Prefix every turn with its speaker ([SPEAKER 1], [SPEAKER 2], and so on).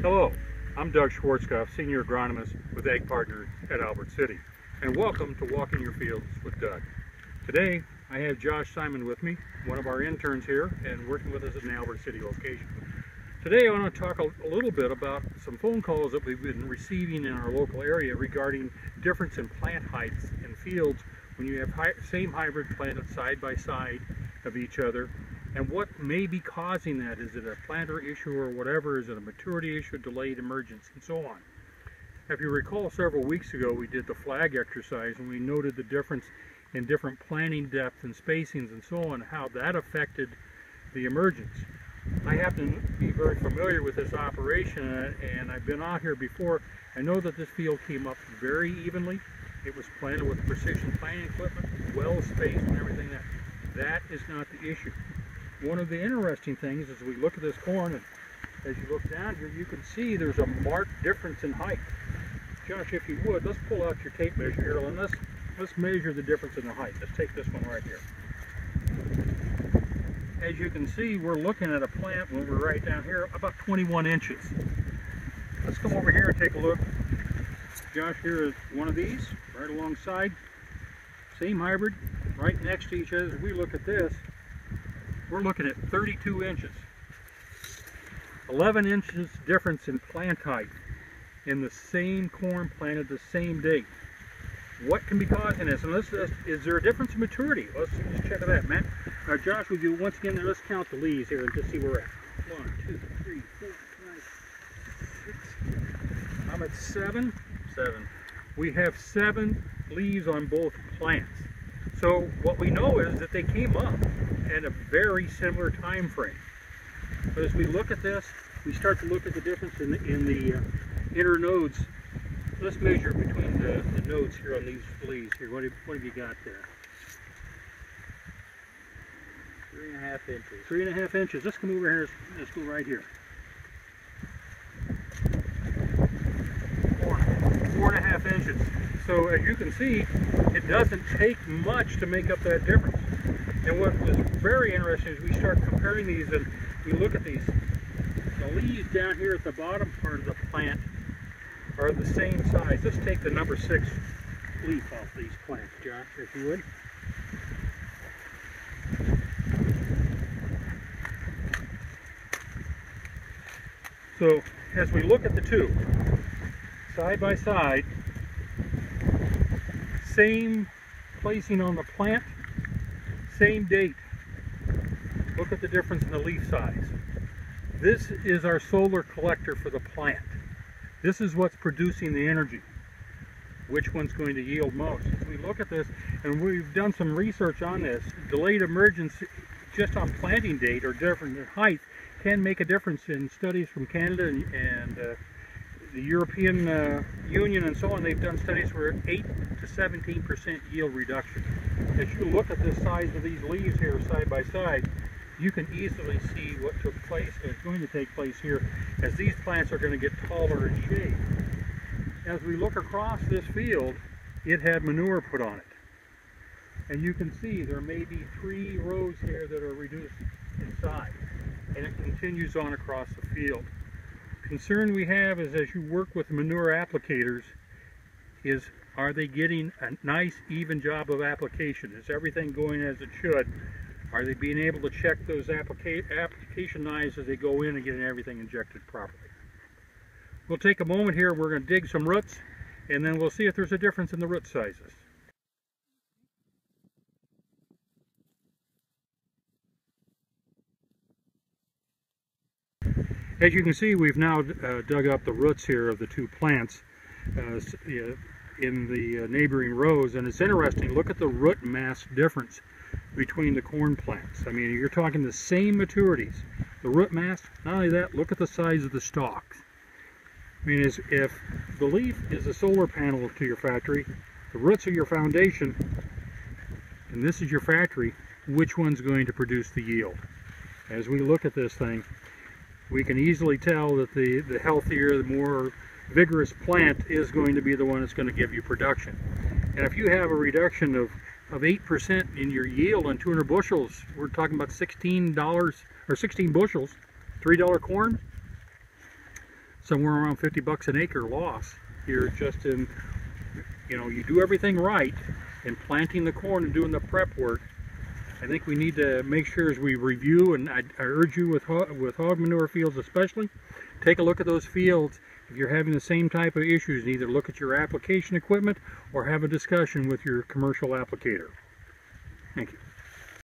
[SPEAKER 1] Hello, I'm Doug Schwartzkopf, Senior Agronomist with Ag Partners at Albert City, and welcome to Walking Your Fields with Doug. Today, I have Josh Simon with me, one of our interns here, and working with us at an Albert City location. Today, I want to talk a little bit about some phone calls that we've been receiving in our local area regarding difference in plant heights in fields when you have same hybrid planted side by side of each other, and what may be causing that. Is it a planter issue or whatever? Is it a maturity issue, delayed emergence, and so on? If you recall, several weeks ago we did the flag exercise and we noted the difference in different planting depths and spacings and so on, how that affected the emergence. I happen to be very familiar with this operation, and I've been out here before. I know that this field came up very evenly. It was planted with precision planting equipment, well spaced and everything. That is not the issue. One of the interesting things is we look at this corn, and as you look down here, you can see there's a marked difference in height. Josh, if you would, let's pull out your tape measure here, and let's measure the difference in the height. Let's take this one right here. As you can see, we're looking at a plant when we're right down here, about 21 inches. Let's come over here and take a look. Josh, here is one of these, right alongside. Same hybrid, right next to each other. As we look at this, we're looking at 32 inches. 11 inches difference in plant height in the same corn planted the same date. What can be causing this? And is there a difference in maturity? Let's just check it out, Matt. Now, Josh, we do once again, let's count the leaves here and just see where we're at. 1, 2, 3, 4, 5, 6. I'm at 7. We have 7 leaves on both plants. So what we know is that they came up at a very similar time frame. But as we look at this, we start to look at the difference in the inner nodes. Let's measure between the nodes here on these leaves here. What have you got there?
[SPEAKER 2] 3.5 inches.
[SPEAKER 1] 3.5 inches. Let's come over here. Let's go right here. 4.5 inches. So as you can see, it doesn't take much to make up that difference. And what was very interesting is we start comparing these, and we look at these. The leaves down here at the bottom part of the plant are the same size. Let's take the number 6 leaf off these plants, Josh, if you would. So as we look at the two, side by side, same placing on the plant, same date. Look at the difference in the leaf size. This is our solar collector for the plant. This is what's producing the energy. Which one's going to yield most? As we look at this, and we've done some research on this, delayed emergence just on planting date or different in height can make a difference in studies from Canada and the European Union and so on. They've done studies where 8 to 17% yield reduction. As you look at the size of these leaves here side by side, you can easily see what took place and is going to take place here as these plants are going to get taller in shape. As we look across this field, it had manure put on it. And you can see there may be 3 rows here that are reduced in size. And it continues on across the field. Concern we have is as you work with manure applicators is, are they getting a nice even job of application? Is everything going as it should? Are they being able to check those application knives as they go in and getting everything injected properly? We'll take a moment here. We're going to dig some roots, and then we'll see if there's a difference in the root sizes. As you can see, we've now dug up the roots here of the 2 plants in the neighboring rows, and it's interesting. Look at the root mass difference between the corn plants. I mean, you're talking the same maturities. The root mass, not only that, look at the size of the stalks. I mean, if the leaf is a solar panel to your factory, the roots are your foundation, and this is your factory, which one's going to produce the yield? As we look at this thing, we can easily tell that the healthier, the more vigorous plant is going to be the one that's going to give you production. And if you have a reduction of 8% in your yield on 200 bushels, we're talking about $16 or 16 bushels, $3 corn. somewhere around 50 bucks an acre loss here just in, you do everything right in planting the corn and doing the prep work. I think we need to make sure as we review, and I urge you with hog manure fields especially, take a look at those fields. If you're having the same type of issues, either look at your application equipment or have a discussion with your commercial applicator. Thank you.